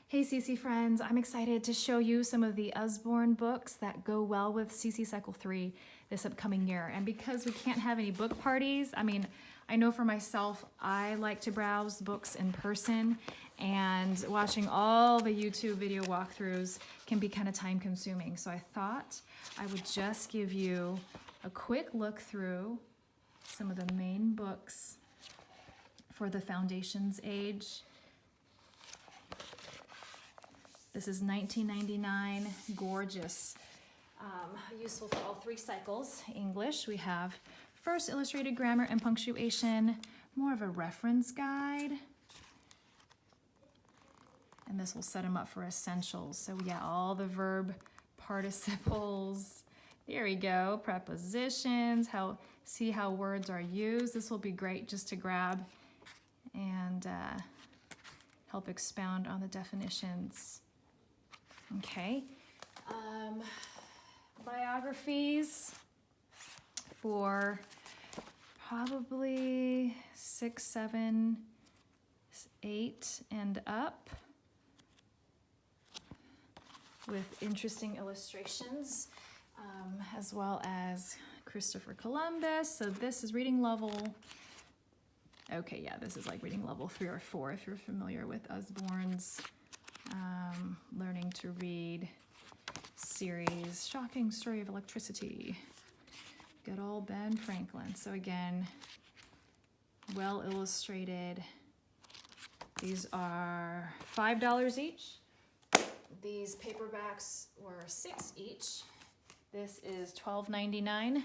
Hey CC friends, I'm excited to show you some of the Usborne books that go well with CC Cycle 3 this upcoming year. And because we can't have any book parties, I know for myself, I like to browse books in person, and watching all the YouTube video walkthroughs can be kind of time consuming. So I thought I would just give you a quick look through some of the main books for the Foundations age. This is $19.99, gorgeous, useful for all 3 cycles. English, we have First Illustrated Grammar and Punctuation, more of a reference guide. And this will set them up for essentials. So yeah, all the verb participles. There we go, prepositions, see how words are used. This will be great just to grab and help expound on the definitions. Okay, biographies for probably 6, 7, 8 and up, with interesting illustrations, as well as Christopher Columbus. So this is reading level, okay, yeah, this is like reading level 3 or 4 if you're familiar with Usborne's Learning to Read series. Shocking Story of Electricity. Good old Ben Franklin. So again, well illustrated. These are $5 each. These paperbacks were $6 each. This is $12.99.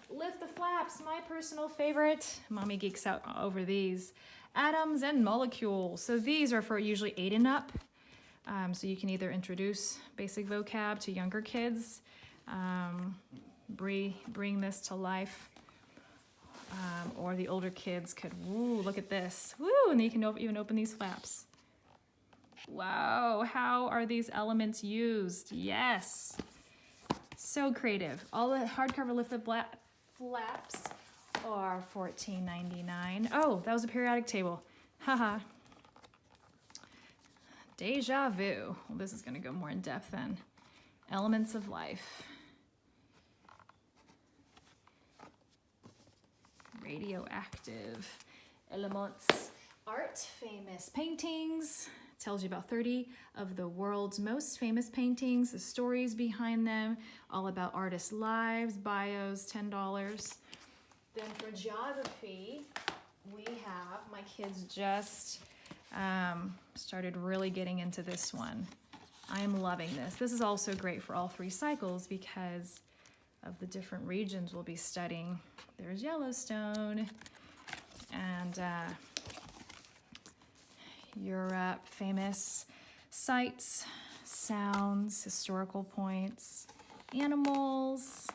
Lift the Flaps, my personal favorite. Mommy geeks out over these. Atoms and Molecules. So these are for usually 8 and up. So you can either introduce basic vocab to younger kids, bring this to life, or the older kids could, woo, look at this. Woo, and then you can even open these flaps. Wow, how are these elements used? Yes. So creative. All the hardcover lifted flaps are $14.99. Oh, that was a periodic table. Haha. Deja vu. Well, this is going to go more in depth then. Elements of life. Radioactive elements. Art, famous paintings. Tells you about 30 of the world's most famous paintings, the stories behind them, all about artists' lives, bios, $10. Then for geography, we have, my kids just started really getting into this one. I am loving this. This is also great for all 3 cycles because of the different regions we'll be studying. There's Yellowstone and Europe, famous sights, sounds, historical points, animals,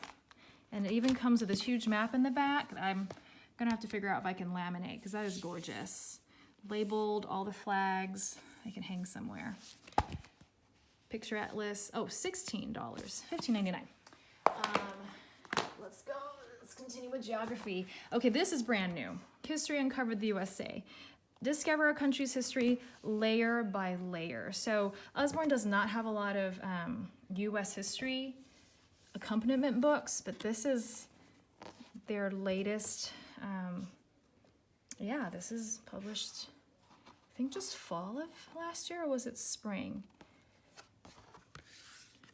and it even comes with this huge map in the back. I'm gonna have to figure out if I can laminate because that is gorgeous. Labeled all the flags. They can hang somewhere. Picture atlas. Oh, $16, $15.99. Let's go. Let's continue with geography. Okay, this is brand new. History Uncovered the USA. Discover a country's history layer by layer. So Usborne does not have a lot of U.S. history accompaniment books, but this is their latest. Yeah, this is published, I think just fall of last year, or was it spring?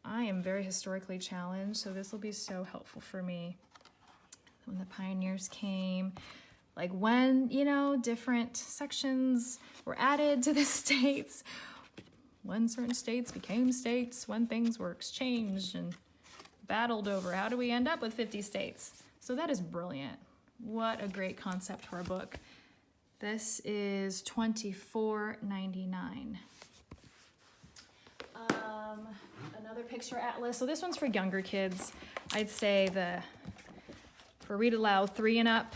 I am very historically challenged, so this will be so helpful for me. When the pioneers came, like when, different sections were added to the states, when certain states became states, when things were exchanged and battled over. How do we end up with 50 states? So that is brilliant. What a great concept for a book. This is $24.99. Another picture atlas. So this one's for younger kids. I'd say for read aloud 3 and up.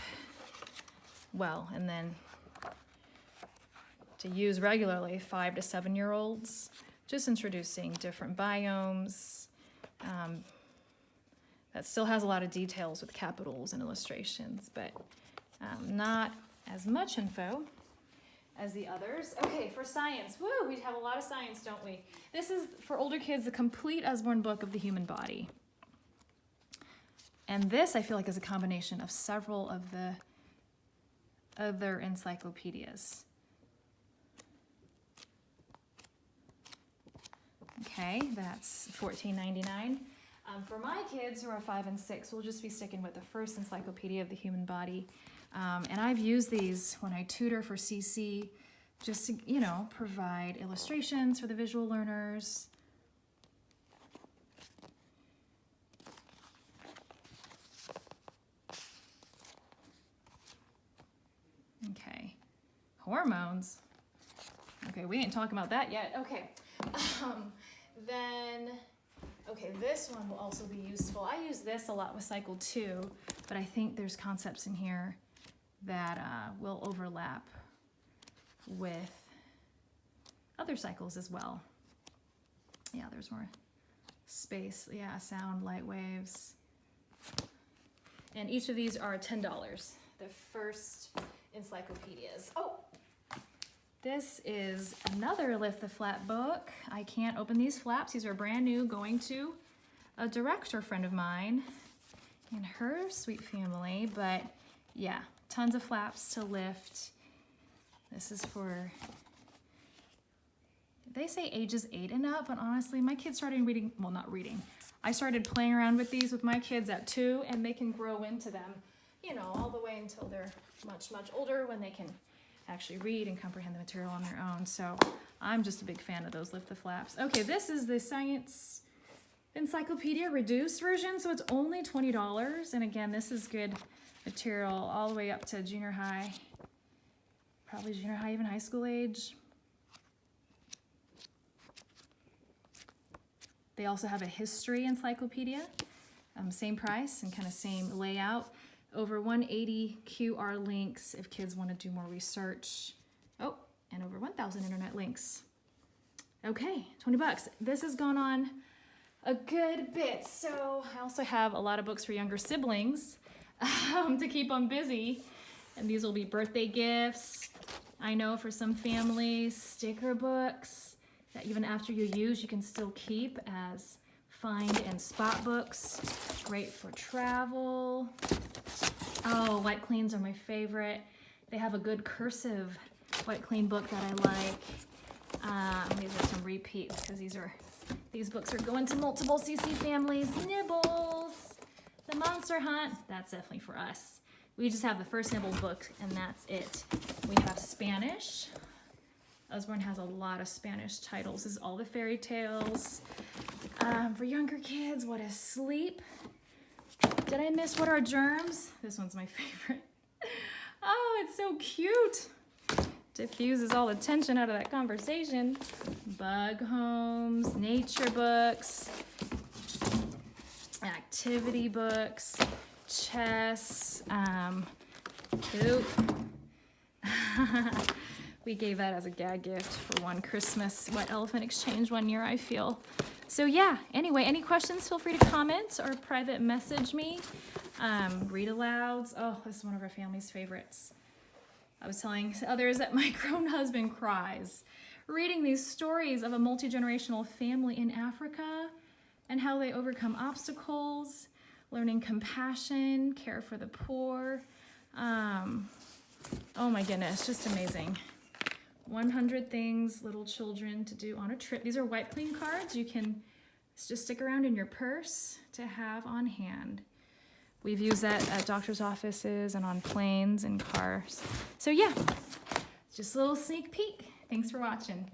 Well, and then to use regularly 5 to 7-year-olds. Just introducing different biomes. That still has a lot of details with capitals and illustrations, but not as much info as the others. Okay, for science, woo, we have a lot of science, don't we? This is, for older kids, the complete Usborne book of the human body. And this, I feel like, is a combination of several of the other encyclopedias. Okay, that's $14.99. For my kids who are 5 and 6, we'll just be sticking with the First Encyclopedia of the Human Body. And I've used these when I tutor for CC, just to, you know, provide illustrations for the visual learners. Okay, hormones. Okay, we ain't talking about that yet. Okay, then, okay, this one will also be useful. I use this a lot with Cycle 2, but I think there's concepts in here that will overlap with other cycles as well. Yeah, there's more space. Yeah, sound, light waves. And each of these are $10. The First Encyclopedias. Oh, this is another Lift the Flap book. I can't open these flaps. These are brand new, going to a director friend of mine and her sweet family. But yeah, tons of flaps to lift. This is for, they say ages 8 and up, but honestly, my kids started reading, well, not reading. I started playing around with these with my kids at 2, and they can grow into them, you know, all the way until they're much, much older, when they can actually read and comprehend the material on their own. So I'm just a big fan of those Lift the Flaps. Okay, this is the Science Encyclopedia reduced version, so it's only $20. And again, this is good material all the way up to junior high, probably junior high, even high school age. They also have a history encyclopedia, same price and kind of same layout. Over 180 QR links if kids want to do more research. Oh, and over 1,000 internet links. Okay, $20. This has gone on a good bit. So I also have a lot of books for younger siblings to keep them busy. And these will be birthday gifts. I know for some families, sticker books that even after you use, you can still keep as find and spot books. Great for travel. Oh, White Cleans are my favorite. They have a good cursive White Clean book that I like. These are some repeats because these books are going to multiple CC families. Nibbles, The Monster Hunt, that's definitely for us. We just have the first Nibble book and that's it. We have Spanish. Usborne has a lot of Spanish titles. This is all the fairy tales. For younger kids, What is Sleep? Did I miss What Are Germs? This one's my favorite. Oh, it's so cute. Diffuses all the tension out of that conversation. Bug Homes, nature books, activity books, chess, poop. We gave that as a gag gift for one Christmas White Elephant Exchange one year, I feel. So yeah, anyway, any questions, feel free to comment or private message me. Read alouds. Oh, this is one of our family's favorites. I was telling others that my grown husband cries reading these stories of a multi-generational family in Africa and how they overcome obstacles, learning compassion, care for the poor. Oh my goodness, just amazing. 100 things little children to do on a trip. These are White Clean cards. You can just stick around in your purse to have on hand. We've used that at doctor's offices and on planes and cars. So yeah, just a little sneak peek. Thanks for watching.